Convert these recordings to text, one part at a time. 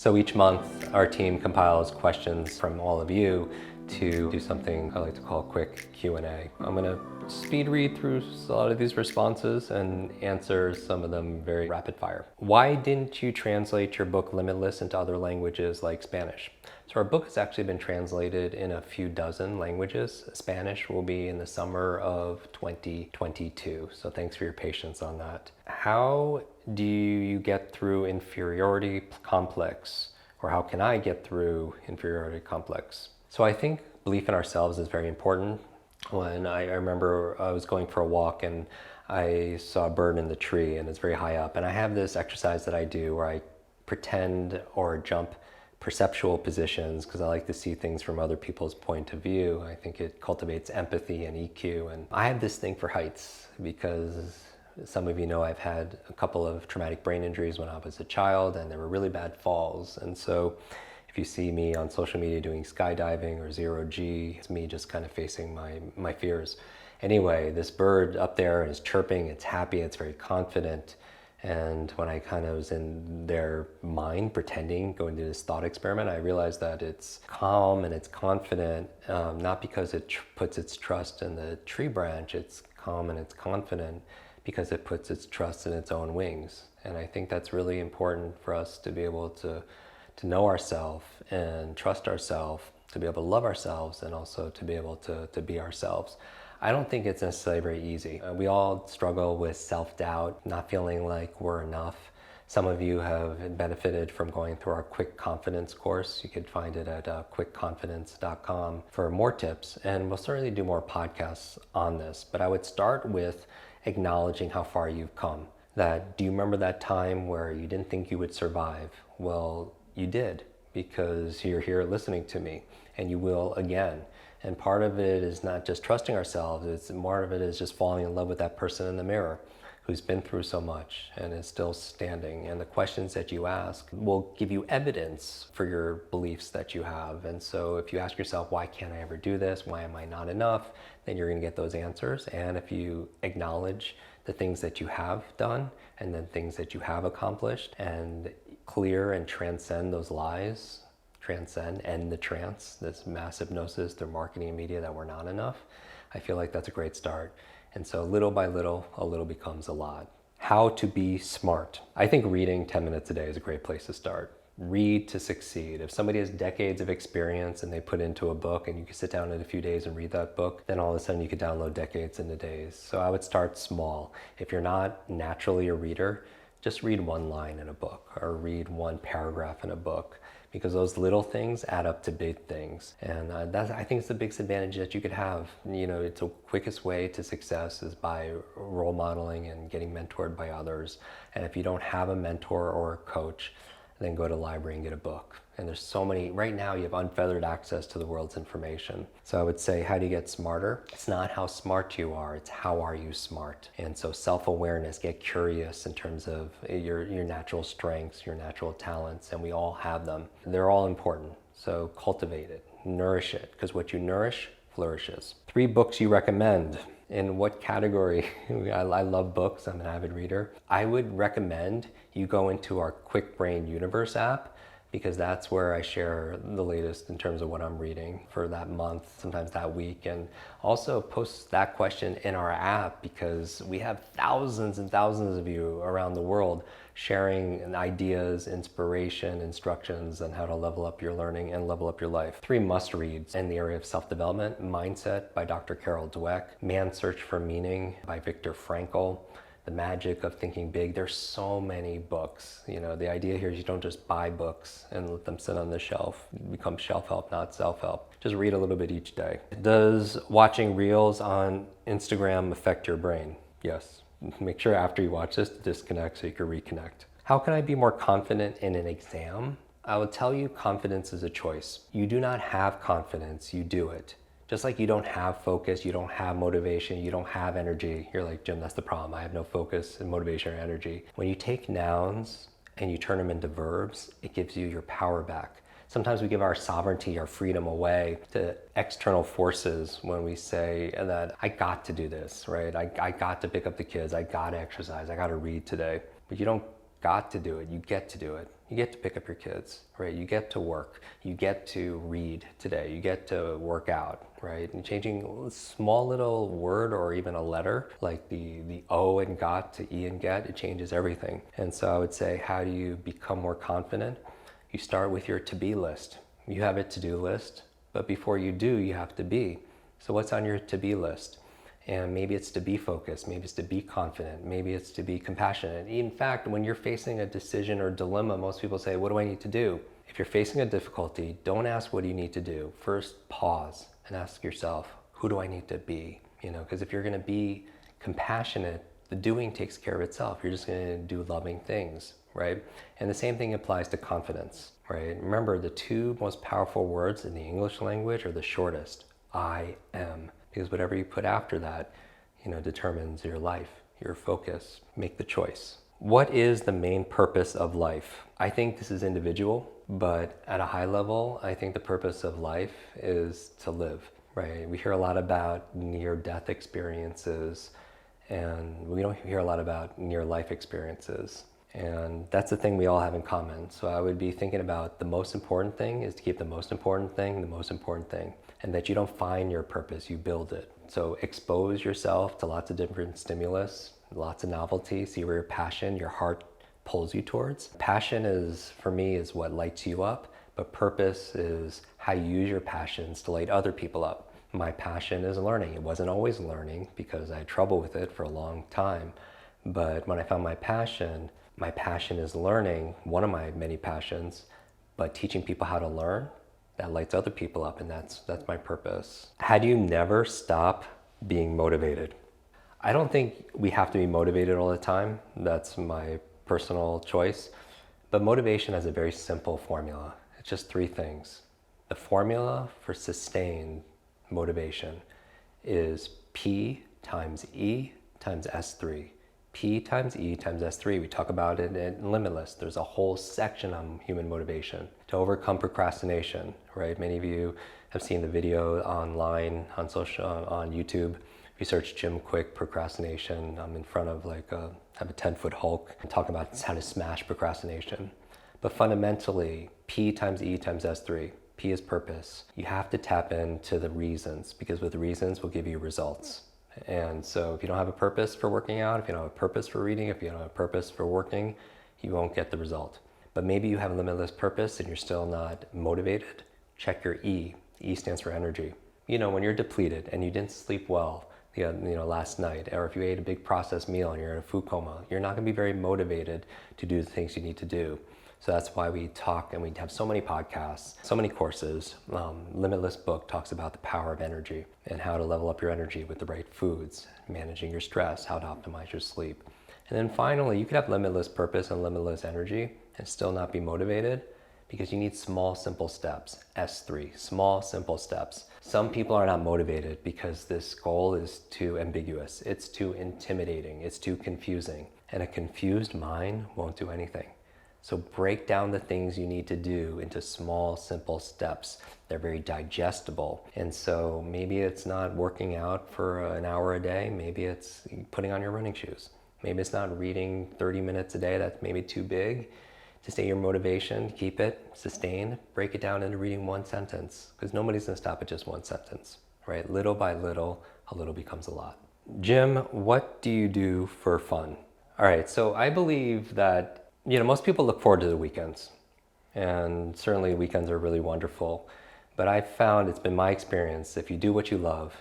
So each month, our team compiles questions from all of you to do something I like to call quick Q&A. I'm going to speed read through a lot of these responses and answer some of them very rapid fire. Why didn't you translate your book Limitless into other languages like Spanish? So our book has actually been translated in a few dozen languages. Spanish will be in the summer of 2022. So thanks for your patience on that. How do you get through inferiority complex? Or how can I get through inferiority complex? So I think belief in ourselves is very important. When I remember I was going for a walk and I saw a bird in the tree and it's very high up. And I have this exercise that I do where I pretend or jump perceptual positions because I like to see things from other people's point of view. I think it cultivates empathy and EQ. And I have this thing for heights because some of you know I've had a couple of traumatic brain injuries when I was a child, and they were really bad falls. And so if you see me on social media doing skydiving or zero G, it's me just kind of facing my fears. Anyway, this bird up there is chirping, it's happy, it's very confident. And when I kind of was in their mind pretending, going through this thought experiment, I realized that it's calm and it's confident, not because it puts its trust in the tree branch. It's calm and it's confident because it puts its trust in its own wings. And I think that's really important for us to be able to know ourselves and trust ourselves, to be able to love ourselves, and also to be able to be ourselves. I don't think it's necessarily very easy. We all struggle with self-doubt, not feeling like we're enough. Some of you have benefited from going through our Quick Confidence course. You could find it at quickconfidence.com for more tips, and we'll certainly do more podcasts on this. But I would start with acknowledging how far you've come. Do you remember that time where you didn't think you would survive? Well, you did, because you're here listening to me, and you will again. And part of it is not just trusting ourselves, more of it is just falling in love with that person in the mirror who's been through so much and is still standing. And the questions that you ask will give you evidence for your beliefs that you have. And so if you ask yourself, why can't I ever do this? Why am I not enough? Then you're gonna get those answers. And if you acknowledge the things that you have done and then things that you have accomplished and clear and transcend those lies, end the trance, this massive hypnosis through marketing and media that we're not enough, I feel like that's a great start. And so little by little, a little becomes a lot. How to be smart. I think reading 10 minutes a day is a great place to start. Read to succeed. If somebody has decades of experience and they put into a book and you can sit down in a few days and read that book, then all of a sudden you could download decades into days. So I would start small. If you're not naturally a reader, just read one line in a book or read one paragraph in a book, because those little things add up to big things. And I think it's the biggest advantage that you could have. You know, it's the quickest way to success is by role modeling and getting mentored by others. And if you don't have a mentor or a coach, then go to the library and get a book. And there's so many, right now you have unfettered access to the world's information. So I would say, how do you get smarter? It's not how smart you are, it's how are you smart. And so self-awareness, get curious in terms of your natural strengths, your natural talents, and we all have them. They're all important, so cultivate it, nourish it, because what you nourish flourishes. 3 books you recommend. In what category? I love books, I'm an avid reader. I would recommend you go into our Kwik Brain Universe app, because that's where I share the latest in terms of what I'm reading for that month, sometimes that week. And also post that question in our app, because we have thousands and thousands of you around the world sharing ideas, inspiration, instructions on how to level up your learning and level up your life. 3 must-reads in the area of self-development: Mindset by Dr. Carol Dweck, Man's Search for Meaning by Viktor Frankl, The Magic of Thinking Big. There's so many books. You know, the idea here is you don't just buy books and let them sit on the shelf. It becomes shelf-help, not self-help. Just read a little bit each day. Does watching reels on Instagram affect your brain? Yes. Make sure after you watch this to disconnect so you can reconnect. How can I be more confident in an exam? I will tell you, confidence is a choice. You do not have confidence, you do it. Just like you don't have focus, you don't have motivation, you don't have energy. You're like, Jim, that's the problem. I have no focus and motivation or energy. When you take nouns and you turn them into verbs, it gives you your power back. Sometimes we give our sovereignty, our freedom away to external forces when we say that I got to do this, right? I got to pick up the kids, I got to exercise, I got to read today. But you don't got to do it. You get to do it. You get to pick up your kids, right? You get to work. You get to read today. You get to work out, right? And changing a small little word or even a letter, like the O in got to E in get, it changes everything. And so I would say, how do you become more confident? You start with your to-be list. You have a to-do list, but before you do, you have to be. So what's on your to-be list? And maybe it's to be focused, maybe it's to be confident, maybe it's to be compassionate. In fact, when you're facing a decision or dilemma, most people say, what do I need to do? If you're facing a difficulty, don't ask what do you need to do. First, pause and ask yourself, who do I need to be? Because if you're gonna be compassionate, the doing takes care of itself. You're just gonna do loving things, right? And the same thing applies to confidence, right? Remember, the two most powerful words in the English language are the shortest, I am. Because whatever you put after that, determines your life, your focus. Make the choice. What is the main purpose of life? I think this is individual, but at a high level, I think the purpose of life is to live, right? We hear a lot about near-death experiences, and we don't hear a lot about near-life experiences. And that's the thing we all have in common. So I would be thinking about the most important thing is to keep the most important thing the most important thing. And that you don't find your purpose, you build it. So expose yourself to lots of different stimulus, lots of novelty, see where your passion, your heart pulls you towards. Passion is, for me, is what lights you up, but purpose is how you use your passions to light other people up. My passion is learning. It wasn't always learning because I had trouble with it for a long time. But when I found my passion is learning, one of my many passions, but teaching people how to learn, that lights other people up, and that's my purpose. How do you never stop being motivated? I don't think we have to be motivated all the time. That's my personal choice. But motivation has a very simple formula. It's just three things. The formula for sustained motivation is P times E times S3. P times E times S3. We talk about it in Limitless. There's a whole section on human motivation to overcome procrastination, right? Many of you have seen the video online, on YouTube. If you search Jim Kwik procrastination, I'm in front of have a 10-foot Hulk and talk about how to smash procrastination. But fundamentally, P times E times S3. P is purpose. You have to tap into the reasons, because with the reasons will give you results. And so if you don't have a purpose for working out, if you don't have a purpose for reading, if you don't have a purpose for working, you won't get the result. But maybe you have a limitless purpose and you're still not motivated. Check your E. E stands for energy. When you're depleted and you didn't sleep well, last night, or if you ate a big processed meal and you're in a food coma, you're not gonna be very motivated to do the things you need to do. So that's why we talk, and we have so many podcasts, so many courses. Limitless book talks about the power of energy and how to level up your energy with the right foods, managing your stress, how to optimize your sleep. And then finally, you could have limitless purpose and limitless energy and still not be motivated, because you need small, simple steps. S3, small, simple steps. Some people are not motivated because this goal is too ambiguous. It's too intimidating. It's too confusing. And a confused mind won't do anything. So break down the things you need to do into small, simple steps. They're very digestible. And so maybe it's not working out for an hour a day. Maybe it's putting on your running shoes. Maybe it's not reading 30 minutes a day. That's maybe too big. To stay your motivation, keep it sustained, break it down into reading one sentence, because nobody's gonna stop at just one sentence, right? Little by little, a little becomes a lot. Jim, what do you do for fun? All right, so I believe that most people look forward to the weekends, and certainly weekends are really wonderful, but I've found, it's been my experience, if you do what you love,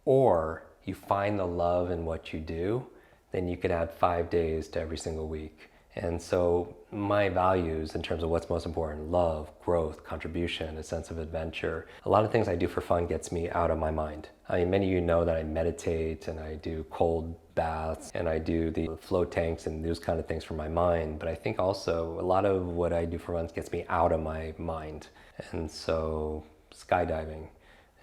or you find the love in what you do, then you could add 5 days to every single week. And so my values in terms of what's most important, love, growth, contribution, a sense of adventure, a lot of things I do for fun gets me out of my mind. I mean, many of you know that I meditate and I do cold baths and I do the float tanks and those kind of things for my mind. But I think also a lot of what I do for fun gets me out of my mind. And so skydiving.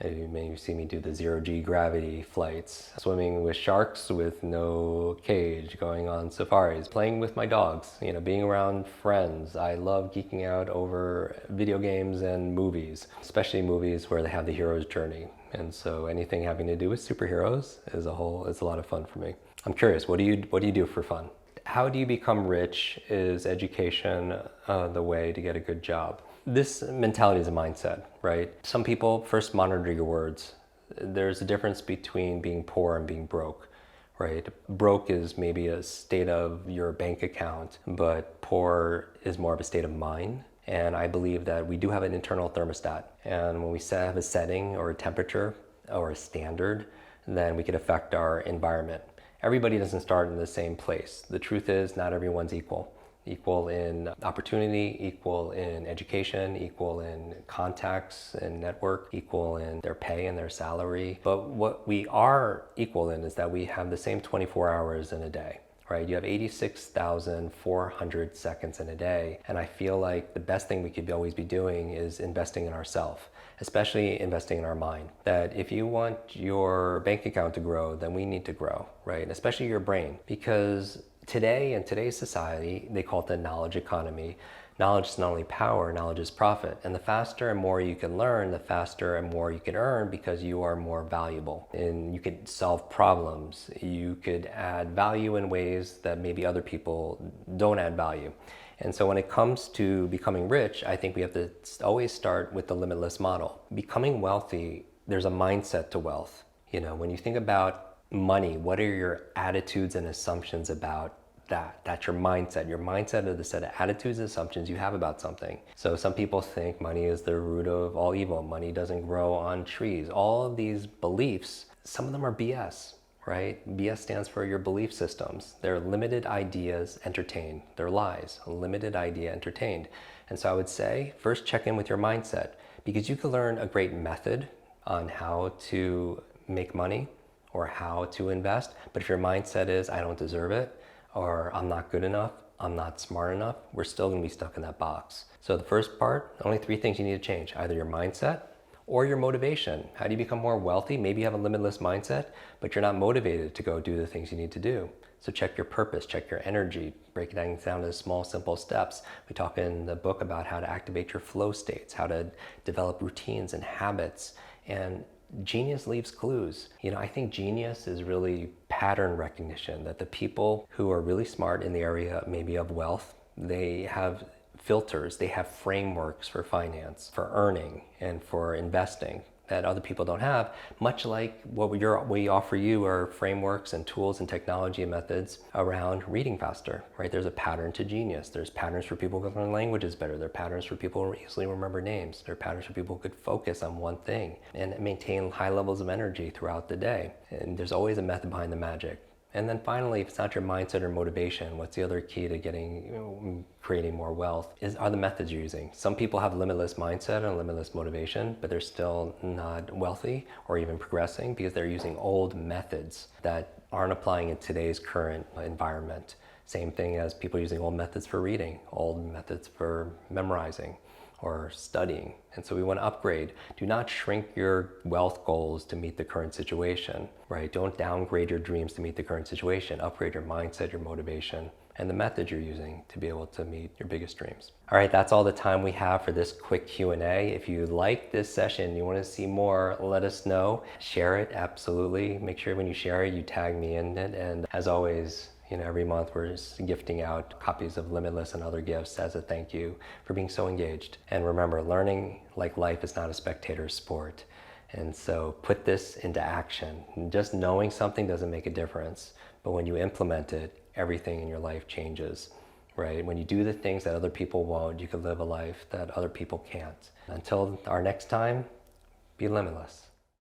You may see me do the 0G gravity flights, swimming with sharks with no cage, going on safaris, playing with my dogs, being around friends. I love geeking out over video games and movies, especially movies where they have the hero's journey. And so anything having to do with superheroes is a lot of fun for me. I'm curious, what do you do for fun? how do you become rich? Is education the way to get a good job? This mentality is a mindset, right? Some people first monitor your words. There's a difference between being poor and being broke, right? Broke is maybe a state of your bank account, but poor is more of a state of mind. And I believe that we do have an internal thermostat. And when we have a setting or a temperature or a standard, then we can affect our environment. Everybody doesn't start in the same place. The truth is, not everyone's equal. Equal in opportunity, equal in education, equal in contacts and network, equal in their pay and their salary. But what we are equal in is that we have the same 24 hours in a day. Right? You have 86,400 seconds in a day. And I feel like the best thing we could always be doing is investing in ourselves, especially investing in our mind. That if you want your bank account to grow, then we need to grow, right? Especially your brain. Because today, in today's society, they call it the knowledge economy. Knowledge is not only power, knowledge is profit. And the faster and more you can learn, the faster and more you can earn because you are more valuable. And you could solve problems. You could add value in ways that maybe other people don't add value. And so when it comes to becoming rich, I think we have to always start with the limitless model. Becoming wealthy, there's a mindset to wealth. You know, when you think about money, what are your attitudes and assumptions about that? That's your mindset. Your mindset is the set of attitudes and assumptions you have about something. So some people think money is the root of all evil. Money doesn't grow on trees. All of these beliefs, some of them are BS, right? BS stands for your belief systems. They're limited ideas entertained. They're lies. A limited idea entertained. And so I would say, first check in with your mindset, because you can learn a great method on how to make money or how to invest. But if your mindset is, I don't deserve it, or I'm not good enough, I'm not smart enough, we're still gonna be stuck in that box. So the first part, only 3 things you need to change: either your mindset or your motivation. How do you become more wealthy? Maybe you have a limitless mindset, but you're not motivated to go do the things you need to do. So check your purpose, check your energy, break it down to small, simple steps. We talk in the book about how to activate your flow states, how to develop routines and habits, and genius leaves clues. You know, I think genius is really pattern recognition, that the people who are really smart in the area maybe of wealth, they have filters, they have frameworks for finance, for earning, and for investing that other people don't have, much like what we offer you are frameworks and tools and technology and methods around reading faster, right? There's a pattern to genius. There's patterns for people who can learn languages better. There are patterns for people who easily remember names. There are patterns for people who could focus on one thing and maintain high levels of energy throughout the day. And there's always a method behind the magic. And then finally, if it's not your mindset or motivation, what's the other key to creating more wealth are the methods you're using. Some people have limitless mindset and limitless motivation, but they're still not wealthy or even progressing because they're using old methods that aren't applying in today's current environment. Same thing as people using old methods for reading, old methods for memorizing or studying. And so we want to upgrade. Do not shrink your wealth goals to meet the current situation, right? Don't downgrade your dreams to meet the current situation. Upgrade your mindset, your motivation, and the method you're using to be able to meet your biggest dreams. All right, that's all the time we have for this quick Q&A. If you like this session, you want to see more, let us know. Share it, absolutely. Make sure when you share it, you tag me in it. And as always, you know, every month we're just gifting out copies of Limitless and other gifts as a thank you for being so engaged. And remember, learning like life is not a spectator sport. And so put this into action. Just knowing something doesn't make a difference, but when you implement it, everything in your life changes, right? When you do the things that other people won't, you can live a life that other people can't. Until our next time, be limitless.